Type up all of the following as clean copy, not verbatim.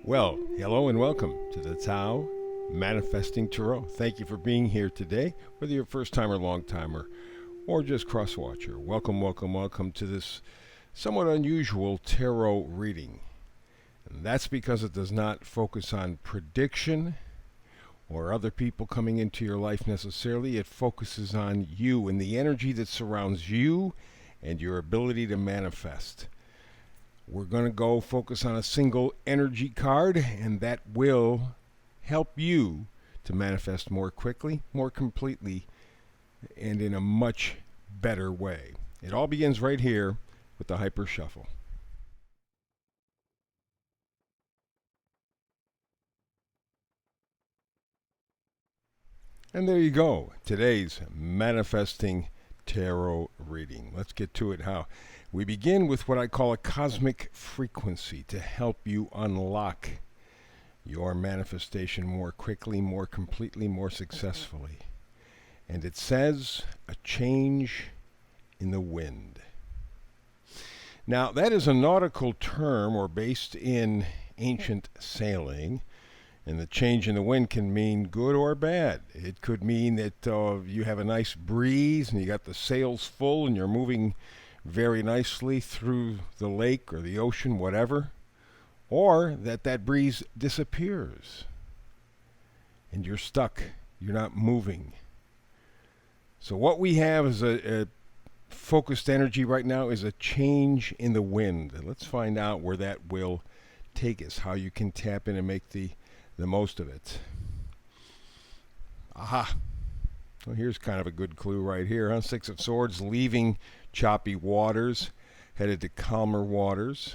Well, hello and welcome to the Tao Manifesting Tarot. Thank you for being here today, whether you're a first timer, long timer, or just cross watcher. Welcome, welcome, welcome to this somewhat unusual tarot reading. And that's because it does not focus on prediction or other people coming into your life necessarily. It focuses on you and the energy that surrounds you and your ability to manifest. We're going to go focus on a single energy card, and that will help you to manifest more quickly, more completely, and in a much better way. It all begins right here with the Hyper Shuffle. And there you go, today's Manifesting Tarot reading. Let's get to it. How? We begin with what I call a cosmic frequency to help you unlock your manifestation more quickly, more completely, more successfully. And it says, a change in the wind. Now, that is a nautical term or based in ancient sailing. And the change in the wind can mean good or bad. It could mean that you have a nice breeze and you got the sails full and you're moving very nicely through the lake or the ocean, whatever. Or that breeze disappears and you're stuck. You're not moving. So what we have is a focused energy right now is a change in the wind. Let's find out where that will take us, how you can tap in and make the most of it. Aha. Well, here's kind of a good clue right here, huh? Six of Swords, leaving choppy waters, headed to calmer waters.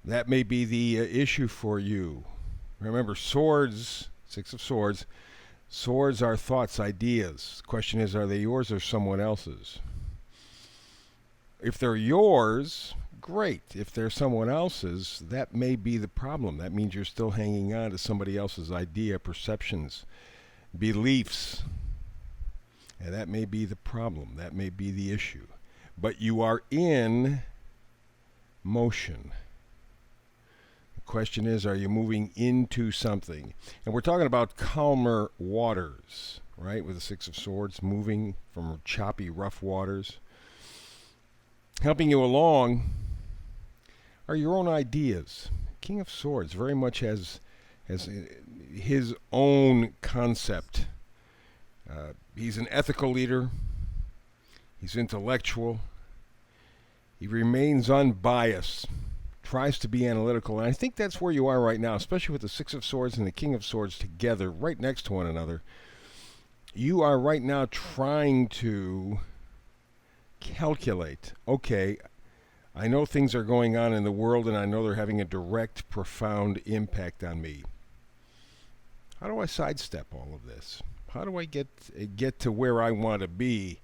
That may be the issue for you. Remember, swords, Six of Swords, swords are thoughts, ideas. The question is, are they yours or someone else's? If they're yours, great. If they're someone else's, that may be the problem. That means you're still hanging on to somebody else's idea, perceptions, beliefs. And that may be the problem. That may be the issue. But you are in motion. The question is, are you moving into something? And we're talking about calmer waters, right? With the Six of Swords, moving from choppy, rough waters. Helping you along are your own ideas. King of Swords very much has his own concept. He's an ethical leader. He's intellectual. He remains unbiased, tries to be analytical, and I think that's where you are right now, especially with the Six of Swords and the King of Swords together, right next to one another. You are right now trying to calculate, okay, I know things are going on in the world and I know they're having a direct, profound impact on me. How do I sidestep all of this? How do I get to where I want to be?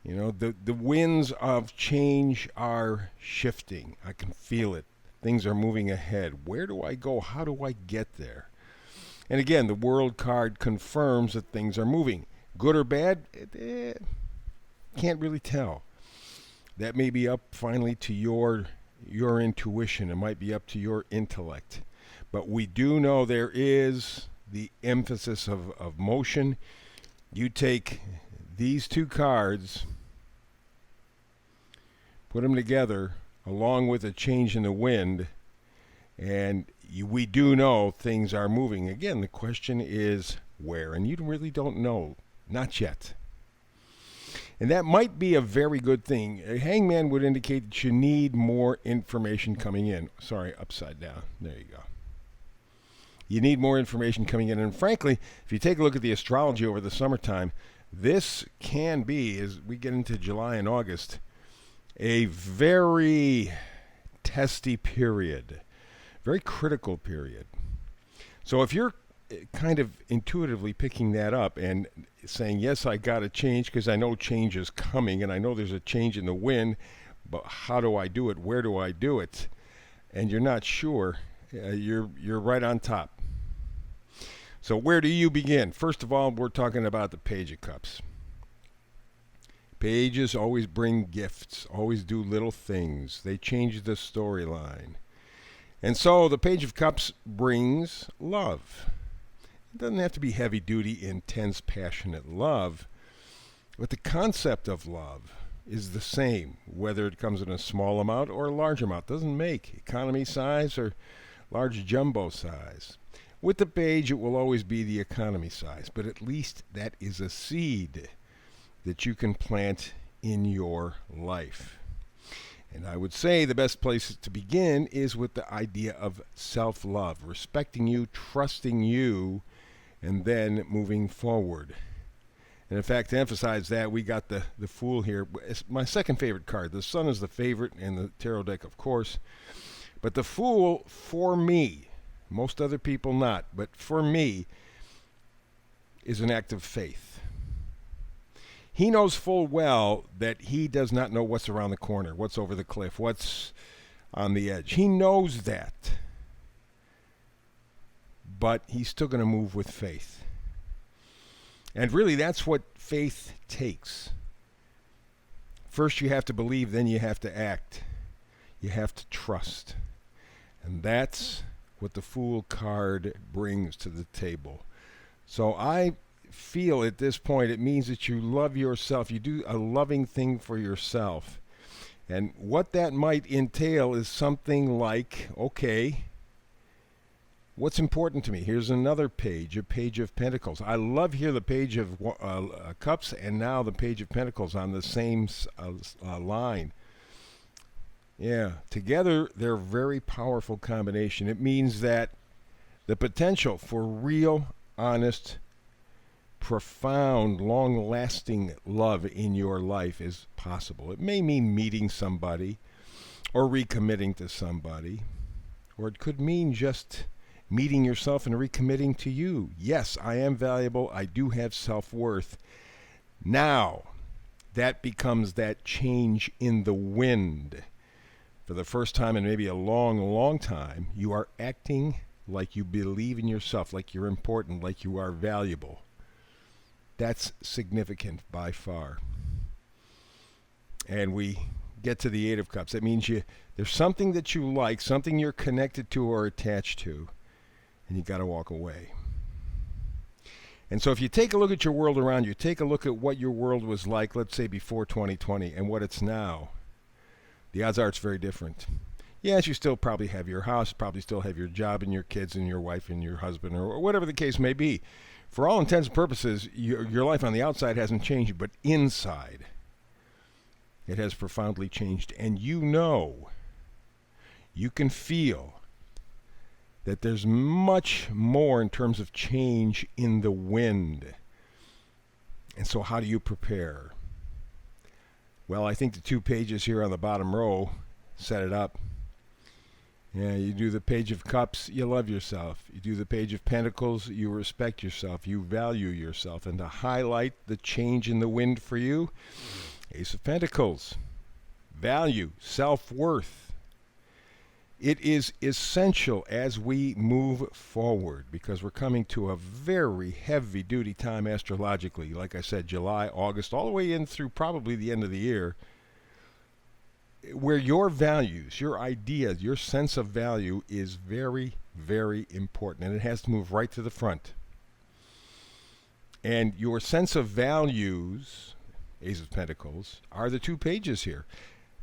You know, the winds of change are shifting. I can feel it. Things are moving ahead. Where do I go? How do I get there? And again, the World card confirms that things are moving. Good or bad? Can't really tell. That may be up finally to your intuition. It might be up to your intellect. But we do know there is the emphasis of motion. You take these two cards, put them together along with a change in the wind, and we do know things are moving. Again, the question is where, and you really don't know. Not yet. And that might be a very good thing. A hangman would indicate that you need more information coming in. Sorry, upside down. There you go. You need more information coming in. And frankly, if you take a look at the astrology over the summertime, this can be, as we get into July and August, a very testy period, very critical period. So if you're kind of intuitively picking that up and saying, yes, I got to change because I know change is coming and I know there's a change in the wind, but how do I do it? Where do I do it? And you're not sure, you're right on top. So where do you begin? First of all, we're talking about the Page of Cups. Pages always bring gifts, always do little things. They change the storyline. And so the Page of Cups brings love. It doesn't have to be heavy-duty, intense, passionate love, but the concept of love is the same, whether it comes in a small amount or a large amount. Doesn't make economy size or large jumbo size. With the page, it will always be the economy size, but at least that is a seed that you can plant in your life. And I would say the best place to begin is with the idea of self-love, respecting you, trusting you, and then moving forward. And in fact, to emphasize that, we got the Fool here. It's my second favorite card. The Sun is the favorite in the tarot deck, of course. But the Fool, for me, most other people not, but for me, is an act of faith. He knows full well that he does not know what's around the corner, what's over the cliff, what's on the edge. He knows that. But he's still going to move with faith. And really, that's what faith takes. First, you have to believe, then you have to act. You have to trust. And that's what the Fool card brings to the table. So I feel at this point it means that you love yourself. You do a loving thing for yourself. And what that might entail is something like, okay, what's important to me? Here's another page, a Page of Pentacles. I love here the Page of Cups and now the Page of Pentacles on the same line. Yeah, together they're a very powerful combination. It means that the potential for real, honest, profound, long-lasting love in your life is possible. It may mean meeting somebody or recommitting to somebody, or it could mean just meeting yourself and recommitting to you. Yes, I am valuable. I do have self-worth. Now, that becomes that change in the wind. For the first time in maybe a long, long time, you are acting like you believe in yourself, like you're important, like you are valuable. That's significant by far. And we get to the Eight of Cups. That means there's something that you like, something you're connected to or attached to, and you got to walk away. And so if you take a look at your world around you, take a look at what your world was like, let's say before 2020, and what it's now, the odds are it's very different. Yes, you still probably have your house, probably still have your job and your kids and your wife and your husband, or whatever the case may be. For all intents and purposes, your life on the outside hasn't changed, but inside it has profoundly changed. And you can feel that there's much more in terms of change in the wind. And so how do you prepare? Well, I think the two pages here on the bottom row set it up. Yeah, you do the Page of Cups, you love yourself. You do the Page of Pentacles, you respect yourself, you value yourself. And to highlight the change in the wind for you, Ace of Pentacles, value, self-worth. It is essential as we move forward because we're coming to a very heavy-duty time astrologically. Like I said, July, August, all the way in through probably the end of the year, where your values, your ideas, your sense of value is very, very important. And it has to move right to the front. And your sense of values, Ace of Pentacles, are the two pages here.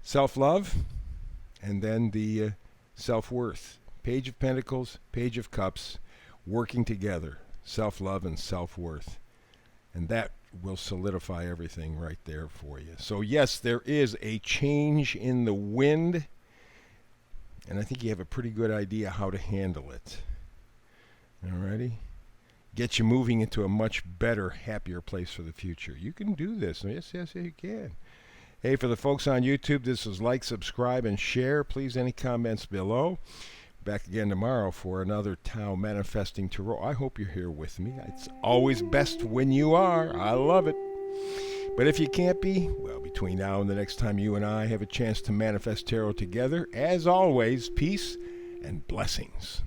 Self-love and then the self-worth. Page of Pentacles, Page of Cups, working together. Self-love and self-worth. And that will solidify everything right there for you. So yes, there is a change in the wind, and I think you have a pretty good idea how to handle it. Alrighty? Get you moving into a much better, happier place for the future. You can do this. Yes, you can. Hey, for the folks on YouTube, this is like, subscribe, and share. Please, any comments below. Back again tomorrow for another Tao Manifesting Tarot. I hope you're here with me. It's always best when you are. I love it. But if you can't be, well, between now and the next time you and I have a chance to manifest tarot together, as always, peace and blessings.